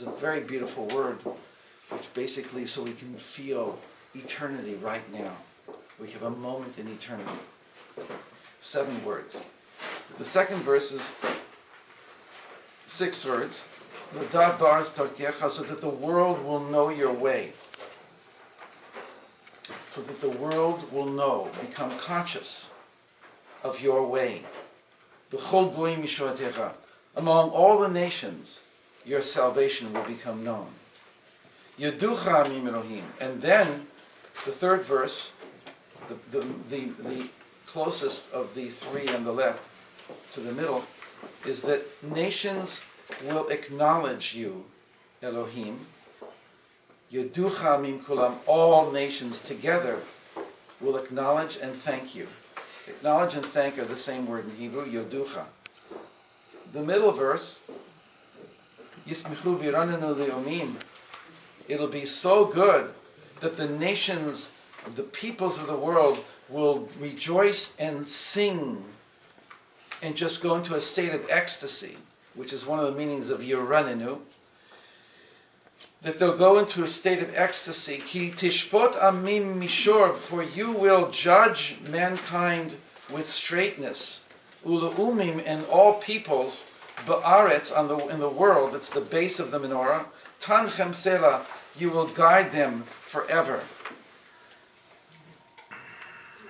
is a very beautiful word, which basically, so we can feel eternity right now. We have a moment in eternity. 7 words. The second verse is 6 words. So that the world will know your way. So that the world will know, become conscious of your way. Among all the nations, your salvation will become known. And then, the third verse, the closest of the 3 on the left to the middle, is that nations will acknowledge you, Elohim. Yeducha mim kulam, all nations together will acknowledge and thank you. Acknowledge and thank are the same word in Hebrew, Yeducha. The middle verse, Yismichu v'yiranenu le'omim, it'll be so good that the nations, the peoples of the world will rejoice and sing and just go into a state of ecstasy, which is one of the meanings of Yiranenu, that they'll go into a state of ecstasy. Ki tishpot amim mishor, for you will judge mankind with straightness. Ulaumim, and all peoples, ba'aretz, in the world, it's the base of the menorah. Tanchem sela, you will guide them forever.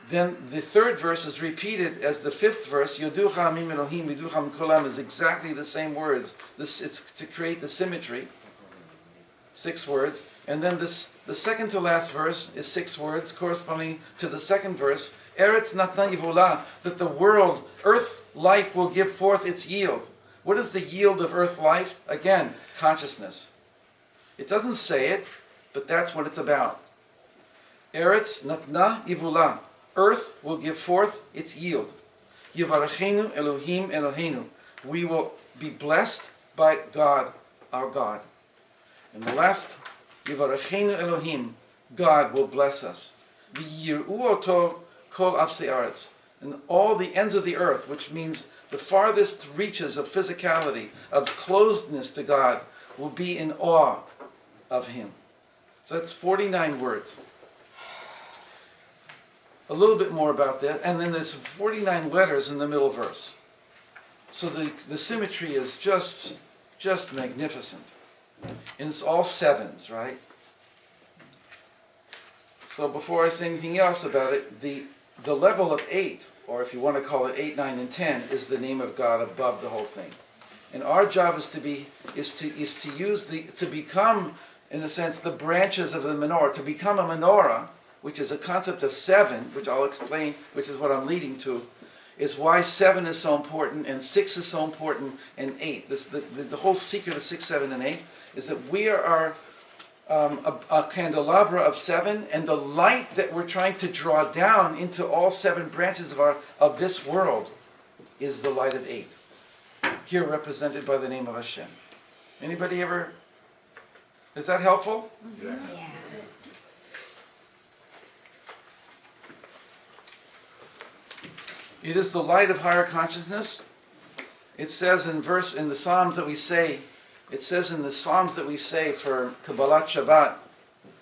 Then the third verse is repeated as the 5th verse. Yoducha amim Elohim, Yoducha kolam, is exactly the same words. It's to create the symmetry. 6 words. And then the second to last verse is 6 words corresponding to the second verse. Eretz natna yivola, that the world, earth life, will give forth its yield. What is the yield of earth life? Again, consciousness. It doesn't say it, but that's what it's about. Eretz natna yivola, earth will give forth its yield. Yivarachenu Elohim Eloheinu, we will be blessed by God, our God. And the last, Yivarachenu Elohim, God will bless us. V'yir'u oto kol afsei aretz, and all the ends of the earth, which means the farthest reaches of physicality, of closedness to God, will be in awe of Him. So that's 49 words. A little bit more about that, and then there's 49 letters in the middle verse. So the symmetry is just magnificent. And it's all 7s, right? So before I say anything else about it, the level of 8, or if you want to call it 8, 9, and 10, is the name of God above the whole thing. And our job is to become, in a sense, the branches of the menorah, to become a menorah, which is a concept of 7, which I'll explain, which is what I'm leading to, is why 7 is so important, and 6 is so important, and 8. The whole secret of 6, 7, and 8 is that we are a candelabra of 7, and the light that we're trying to draw down into all 7 branches of this world is the light of 8. Here represented by the name of Hashem. Anybody ever... Is that helpful? Yes. Yeah. It is the light of higher consciousness. It says in the Psalms that we say, for Kabbalat Shabbat,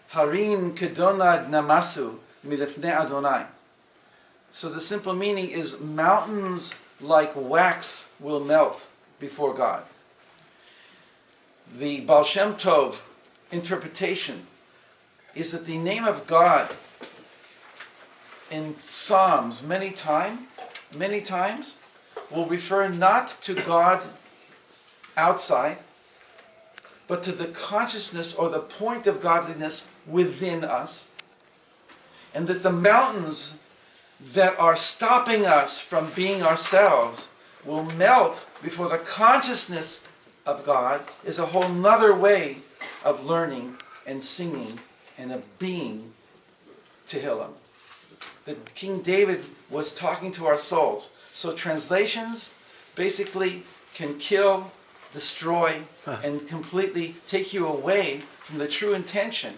Harim kedonad namasu milifnei Adonai. So the simple meaning is mountains like wax will melt before God. The Baal Shem Tov interpretation is that the name of God in Psalms many times will refer not to God outside, but to the consciousness or the point of godliness within us. And that the mountains that are stopping us from being ourselves will melt before the consciousness of God is a whole nother way of learning and singing and of being Tehillim. That King David was talking to our souls. So translations basically can kill, destroy, and completely take you away from the true intention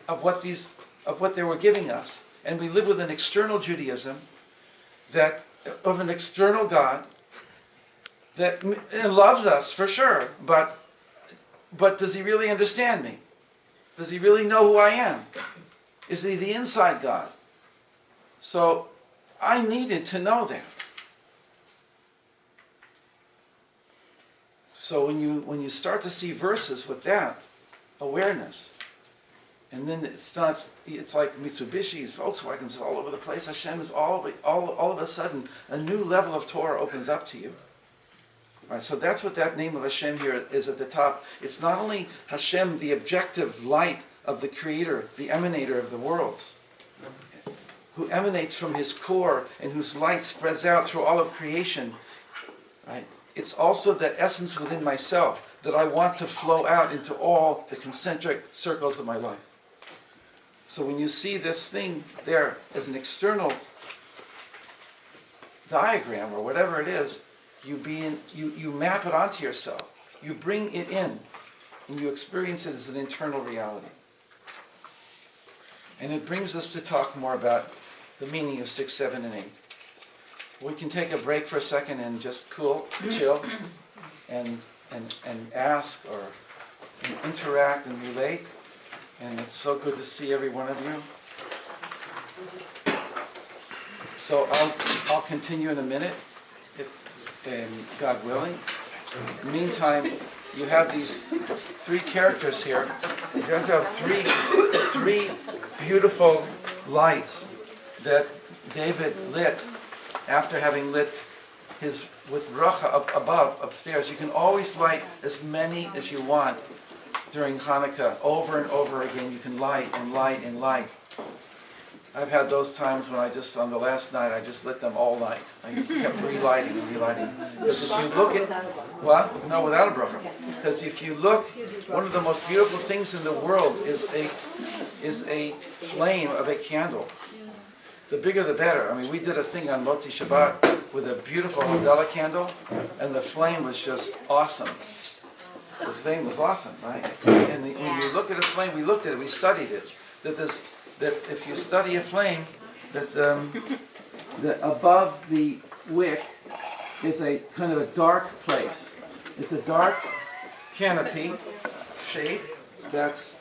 of what they were giving us. And we live with an external Judaism of an external God that loves us for sure, but But does he really understand me? Does he really know who I am? Is he the inside God? So I needed to know that. So when you start to see verses with that awareness, and then it's like Mitsubishi's, Volkswagen's all over the place. Hashem is all of a sudden, a new level of Torah opens up to you. All right, so that's what that name of Hashem here is at the top. It's not only Hashem, the objective light of the Creator, the emanator of the worlds, who emanates from his core and whose light spreads out through all of creation. Right? It's also that essence within myself that I want to flow out into all the concentric circles of my life. So when you see this thing there as an external diagram or whatever it is, you map it onto yourself. You bring it in, and you experience it as an internal reality. And it brings us to talk more about the meaning of 6, 7, and 8. We can take a break for a second and just chill, and ask or interact and relate. And it's so good to see every one of you. So I'll continue in a minute, if God willing. In the meantime, you have these 3 characters here. You guys have three beautiful lights that David lit after having lit his with bracha above, upstairs. You can always light as many as you want during Hanukkah, over and over again. You can light and light and light. I've had those times when on the last night, I just lit them all night. I just kept relighting and relighting. Because if you look at, what? No, without a bracha. Because if you look, one of the most beautiful things in the world is a flame of a candle. The bigger the better. I mean, we did a thing on Motzi Shabbat with a beautiful Havdalah candle, and the flame was just awesome. The flame was awesome, right? And when you look at a flame, we looked at it, we studied it. That if you study a flame, that above the wick is a kind of a dark place. It's a dark canopy shape. It's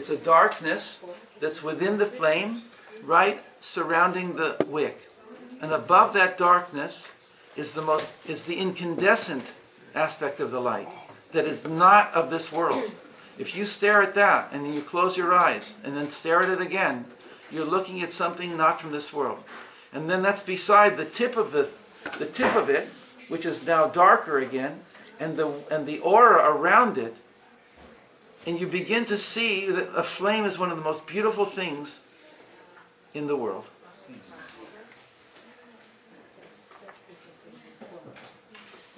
a darkness that's within the flame, right surrounding the wick. And above that darkness is the incandescent aspect of the light that is not of this world. If you stare at that and then you close your eyes and then stare at it again, you're looking at something not from this world. And then that's beside the tip of it, which is now darker again, and the aura around it. And you begin to see that a flame is one of the most beautiful things in the world.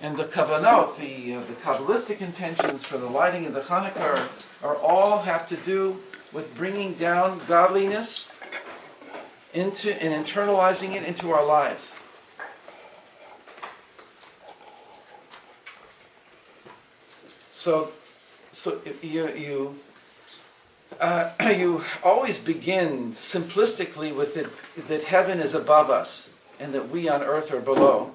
And the kavanot, the Kabbalistic intentions for the lighting of the Chanukah are all have to do with bringing down godliness into and internalizing it into our lives. So you always begin simplistically with that heaven is above us and that we on earth are below.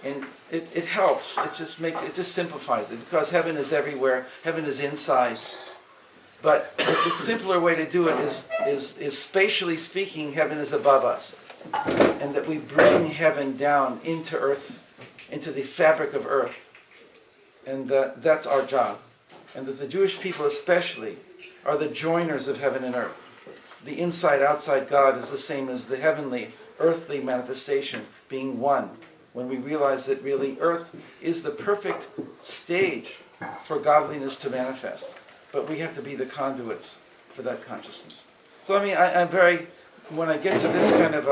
And it helps. It just simplifies it, because heaven is everywhere. Heaven is inside. But the simpler way to do it is spatially speaking, heaven is above us, and that we bring heaven down into earth, into the fabric of earth, and that's our job. And that the Jewish people especially are the joiners of heaven and earth. The inside-outside God is the same as the heavenly, earthly manifestation being one. When we realize that really earth is the perfect stage for godliness to manifest. But we have to be the conduits for that consciousness. So when I get to this kind of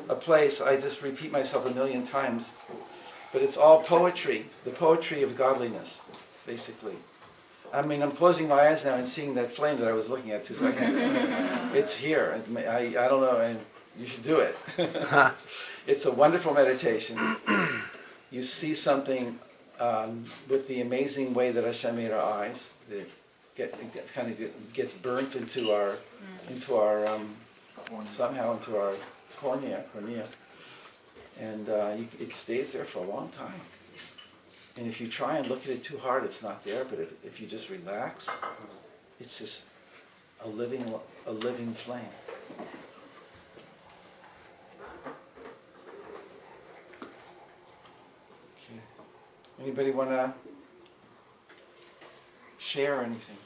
a place, I just repeat myself a million times. But it's all poetry, the poetry of godliness, basically. I mean, I'm closing my eyes now and seeing that flame that I was looking at 2 seconds. It's here. I don't know, and you should do it. It's a wonderful meditation. You see something with the amazing way that Hashem made our eyes. It gets burnt into our somehow into our cornea, and it stays there for a long time. And if you try and look at it too hard, it's not there. But if you just relax, it's just a living flame. Okay. Anybody want to share anything?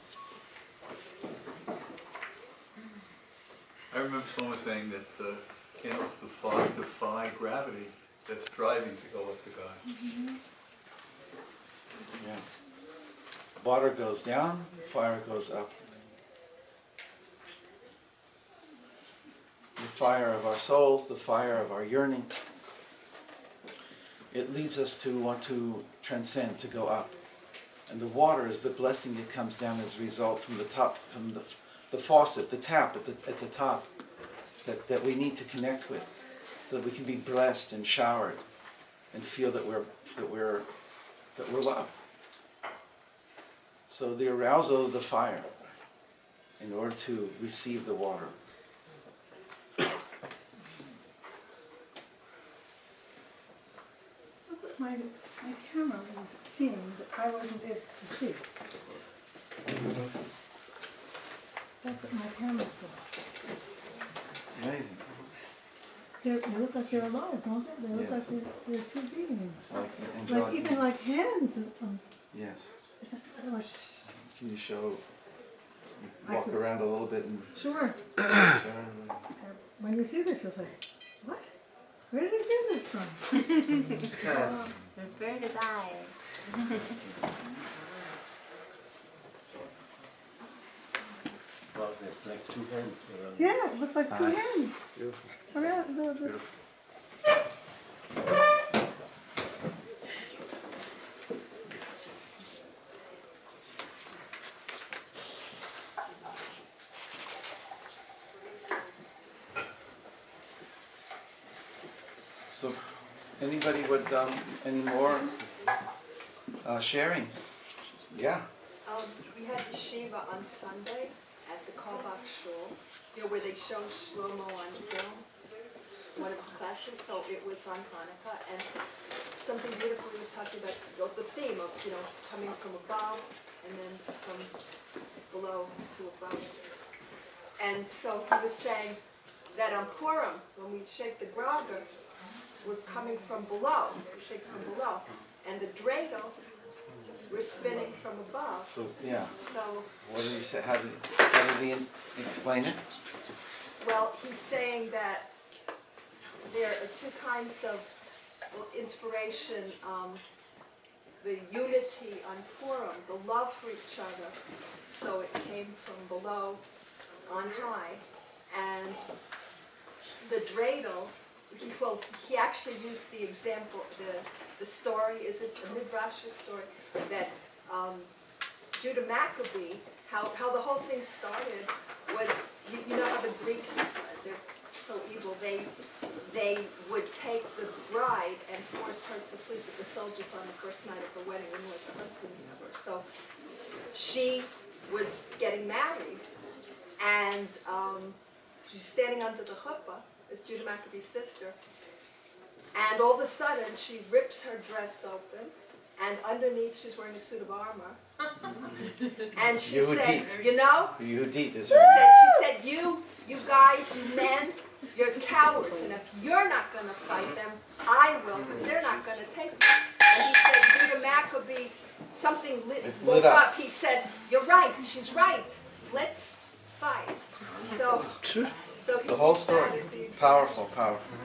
I remember someone saying that candles defy gravity that's striving to go up to God. Mm-hmm. Yeah. Water goes down, fire goes up. The fire of our souls, the fire of our yearning, it leads us to want to transcend, to go up. And the water is the blessing that comes down as a result from the top, from the faucet, the tap at the top, that we need to connect with, so that we can be blessed and showered and feel that we're loved. So the arousal of the fire in order to receive the water. My camera was seeing that I wasn't able to see. That's what my camera saw. It's amazing. They look like they're alive, don't they? They look Yes. like they're two beings. Like Like even like hands. Yes. Is that what? Can you show? I Walk could- around a little bit and Sure. show. When you see this, you'll say, "What? Where did he get this from?" The bird is eyes. Well, it's like two hands. Yeah, it looks like two Nice. hands. Beautiful. Around the, Beautiful. So, anybody would any more sharing? Yeah. We had the Shiva on Sunday at the Kalbach Shul, where they showed Shlomo on film, one of his classes, so it was on Hanukkah, and something beautiful he was talking about, the theme of, coming from above and then from below to above. And so he was saying that on Purim, when we shake the Graga, we're coming from below, we shake from below, and the dreidel, we're spinning from above. So yeah. So, What did he say? How did he explain it? well, he's saying that there are two kinds of inspiration. The unity on Purim, the love for each other. So it came from below on high. And the dreidel, he actually used the example, the story, is it a Midrashic story, that Judah Maccabee, how the whole thing started was, you know how the Greeks, they're so evil, they would take the bride and force her to sleep with the soldiers on the first night of her wedding and let the husband never. So she was getting married, and she's standing under the chuppah, as Judah Maccabee's sister, and all of a sudden she rips her dress open, and underneath she's wearing a suit of armor. And she said, Yehudit is she said, you guys, you men, you're cowards, and if you're not going to fight them, I will, because they're not going to take them. And he said, Judah Maccabee, something woke up. He said, you're right, she's right, let's fight. So the whole story. Powerful, powerful.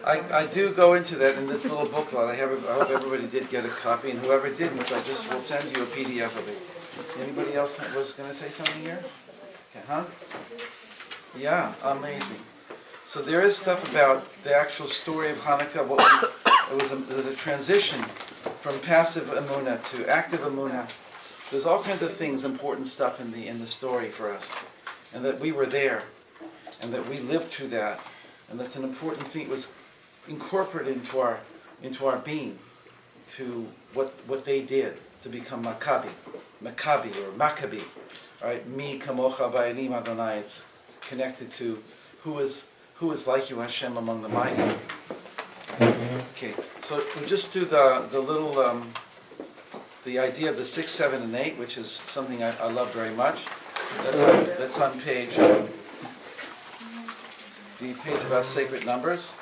I do go into that in this little booklet. I hope everybody did get a copy, and whoever didn't, I just will send you a PDF of it. Anybody else was going to say something here? Okay, huh? Yeah, amazing. So there is stuff about the actual story of Hanukkah. There's a transition from passive emunah to active emunah. There's all kinds of things, important stuff in the story for us, and that we were there, and that we lived through that, and that's an important thing. It was incorporated into our being, to what they did to become Maccabi or Maccabee, right? Mi kamocha ba'elim Adonai. It's connected to who is like you, Hashem, among the mighty. Okay, So we just do the little, the idea of the 6, 7, and 8, which is something I love very much. That's on page, the page about sacred numbers.